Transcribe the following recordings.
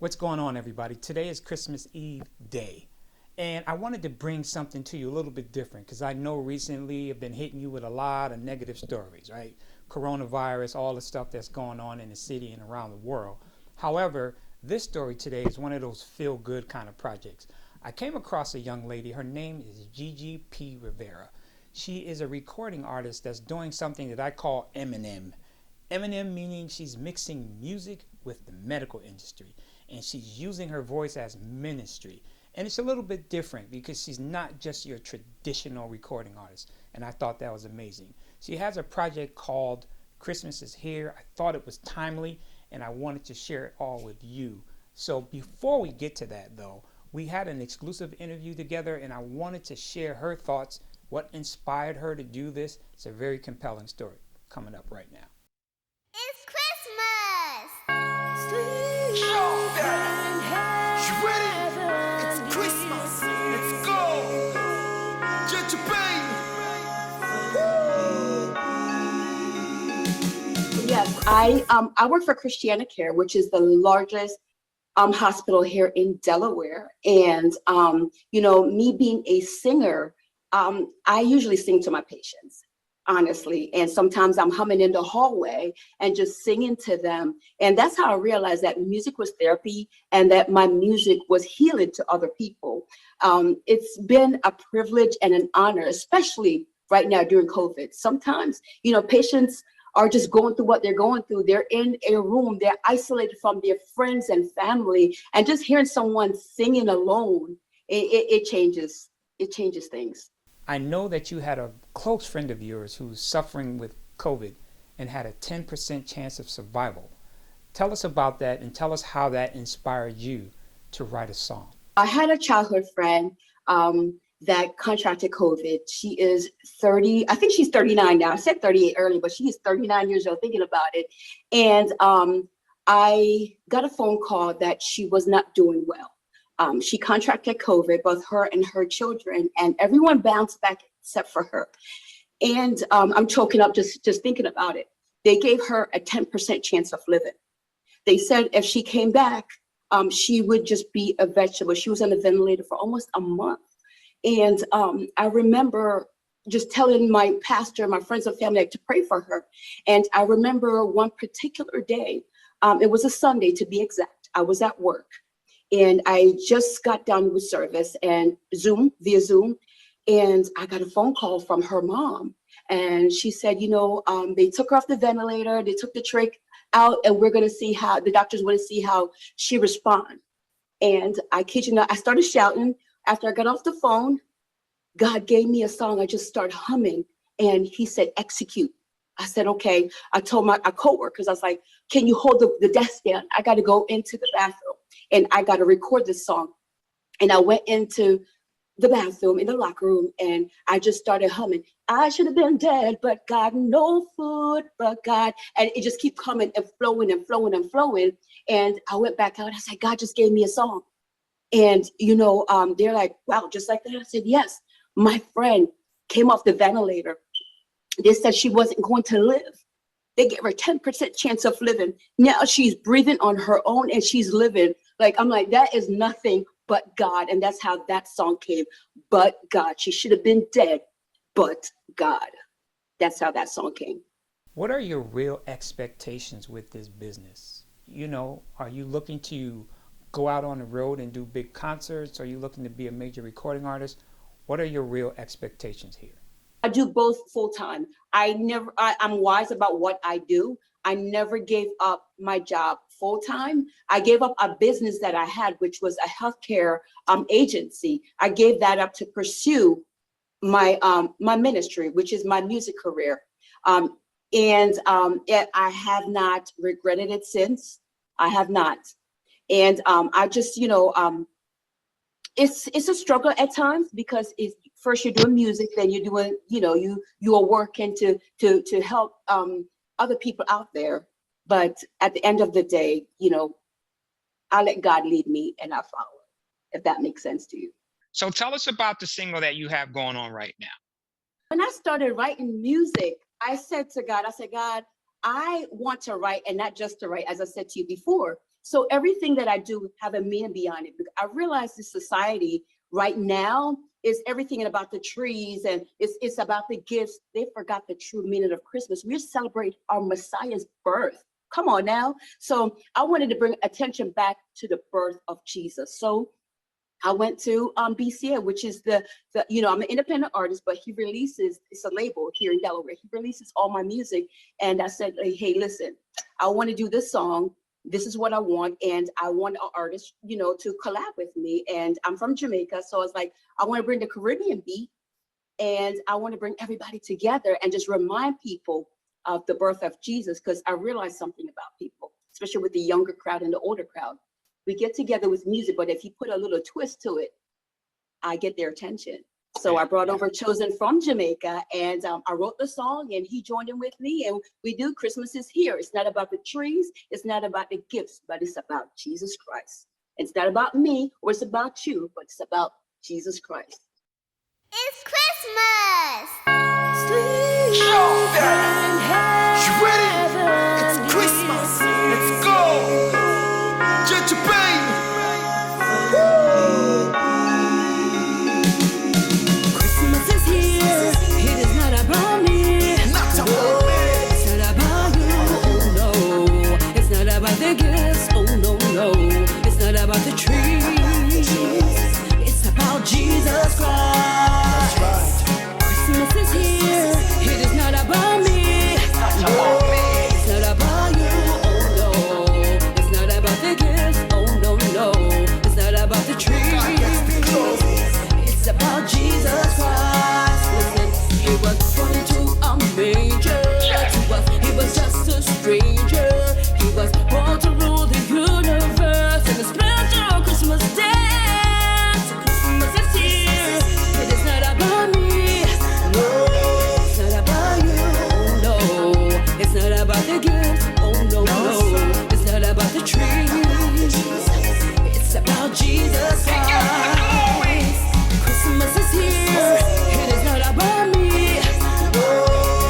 What's going on, everybody? Today is Christmas Eve day, and I wanted to bring something to you a little bit different because I know recently I've been hitting you with a lot of negative stories, right? Coronavirus, all the stuff that's going on in the city and around the world. However, this story today is one of those feel-good kind of projects. I came across a young lady. Her name is Gigi P. Rivera. She is a recording artist that's doing something that I call Eminem. Eminem meaning she's mixing music with the medical industry, and she's using her voice as ministry. And it's a little bit different because she's not just your traditional recording artist, and I thought that was amazing. She has a project called Christmas is Here. I thought it was timely, and I wanted to share it all with you. So before we get to that, though, we had an exclusive interview together, and I wanted to share her thoughts, what inspired her to do this. It's a very compelling story coming up right now. It's Christmas! Showdown! You ready? It's Christmas! Let's go! Gigi P! Yes, I work for Christiana Care, which is the largest hospital here in Delaware. And me being a singer, I usually sing to my patients, honestly. And sometimes I'm humming in the hallway and just singing to them. And that's how I realized that music was therapy and that my music was healing to other people. It's been a privilege and an honor, especially right now during COVID. Sometimes, patients are just going through what they're going through. They're in a room, they're isolated from their friends and family, and just hearing someone singing alone, it changes things. I know that you had a close friend of yours who's suffering with COVID and had a 10% chance of survival. Tell us about that and tell us how that inspired you to write a song. I had a childhood friend that contracted COVID. She is 30, I think she's 39 now. I said 38 earlier, but she is 39 years old, thinking about it. And I got a phone call that she was not doing well. She contracted COVID, both her and her children, and everyone bounced back except for her. And I'm choking up just thinking about it. They gave her a 10% chance of living. They said if she came back, she would just be a vegetable. She was on a ventilator for almost a month. And I remember just telling my pastor, my friends and family to pray for her. And I remember one particular day, it was a Sunday to be exact. I was at work. And I just got done with service and via Zoom, and I got a phone call from her mom. And she said, they took her off the ventilator, they took the trach out, and we're going to see how the doctors want to see how she responds. And I kid you not, I started shouting. After I got off the phone, God gave me a song. I just started humming, and he said, execute. I said, okay. I told my coworkers, I was like, can you hold the desk down? I got to go into the bathroom and I got to record this song. And I went into the bathroom in the locker room and I just started humming. I should have been dead, but God, no food, but God. And it just kept coming and flowing and flowing and flowing. And I went back out. I said, God just gave me a song. And, they're like, wow, just like that. I said, yes. My friend came off the ventilator. They said she wasn't going to live. They gave her 10% chance of living. Now she's breathing on her own and she's living. I'm like, that is nothing but God. And that's how that song came. But God, she should have been dead, but God. That's how that song came. What are your real expectations with this business? Are you looking to go out on the road and do big concerts? Are you looking to be a major recording artist? What are your real expectations here? I do both full time. I'm wise about what I do. I never gave up my job full time. I gave up a business that I had, which was a healthcare agency. I gave that up to pursue my ministry, which is my music career. I have not regretted it since. I have not. And I just, it's a struggle at times because first you're doing music, then you're doing, you are working to help other people out there. But at the end of the day, I let God lead me and I follow, if that makes sense to you. So tell us about the single that you have going on right now. When I started writing music, I said to God, God, I want to write and not just to write, as I said to you before. So everything that I do have a meaning beyond it. I realize this society right now is everything about the trees and it's about the gifts. They forgot the true meaning of Christmas. We celebrate our Messiah's birth. Come on now. So I wanted to bring attention back to the birth of Jesus. So I went to BCA, which is the I'm an independent artist, but he releases, it's a label here in Delaware. He releases all my music. And I said, hey, listen, I want to do this song. This is what I want. And I want an artist, to collab with me. And I'm from Jamaica. So I was like, I want to bring the Caribbean beat and I want to bring everybody together and just remind people of the birth of Jesus. Because I realized something about people, especially with the younger crowd and the older crowd. We get together with music, but if you put a little twist to it, I get their attention. So I brought over Chosen from Jamaica, and I wrote the song, and he joined in with me, and we do Christmas is Here. It's not about the trees, it's not about the gifts, but it's about Jesus Christ. It's not about me or it's about you, but it's about Jesus Christ. It's Christmas! You ready? It's Christmas. Let's go. Gigi P. Christmas is here. It is not about me. Not about me. It's not about you. Oh no. It's not about the gifts. Oh no. It's not about the trees. It's about Jesus Christ. That's right. Christmas is here. It is not about me. Not about me. It's not about you. Oh no. It's not about the gifts. Oh no. It's not about the trees. God gets the glory. It's about Jesus Christ. Listen, he was born into a manger. To us, he was just a stranger. He was born to rule the universe in a special Christmas dance. Christmas is here. It is not about me. No, it's not about you. Oh no, it's not about the gifts. Oh no. It's not about the trees. It's about Jesus Christ. Christmas is here. It is not about me. No,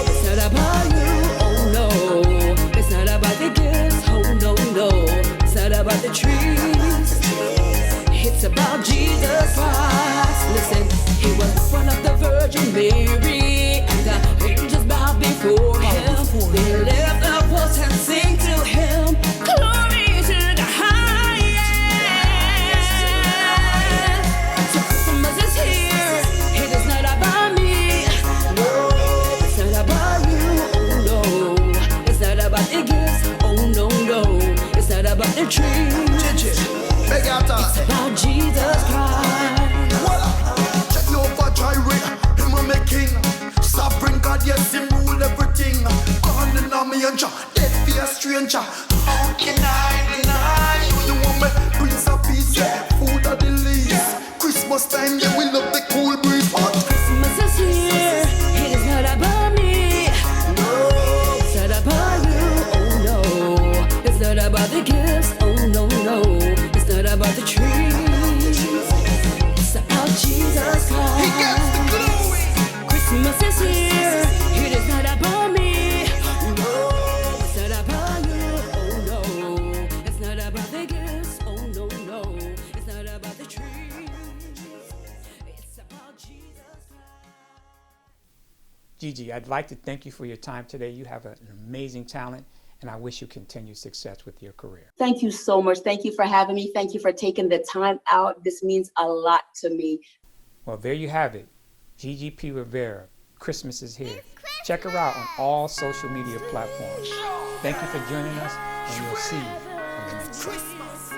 it's not about you. Oh no, it's not about the gifts. Oh no. It's not about the trees. It's about Jesus Christ. Listen, he was born of the Virgin Mary, and the angels bowed before him. They lift their voice and sing to him. Glory to the highest. So Christmas is here. It is not about me. No, it's not about you. Oh no, it's not about the gifts. Oh no. It's not about the trees. Gigi, beg out It's about Jesus Christ. Check no for Jireh, him a make king. Sovereign God, yes, him rule everything. Born in army and dead for a stranger. How can I deny you? The woman brings a peace, yeah. Food are the least. Christmas time, yeah, we love the cool breeze. Hot. Christmas is here. It is not about me. No, it's not about you. Oh no, it's not about the gifts. Oh no. It's not about the trees. It's about Jesus Christ. He gets the glory. Christmas is here. It is not about me. No, it's not about you. Oh no, it's not about the gifts. Oh no. It's not about the trees. It's about Jesus Christ. Gigi, I'd like to thank you for your time today. You have an amazing talent, and I wish you continued success with your career. Thank you so much. Thank you for having me. Thank you for taking the time out. This means a lot to me. Well, there you have it. Gigi P. Rivera, Christmas is Here. Check her out on all social media platforms. Thank you for joining us, and we'll see you on the next episode. Christmas.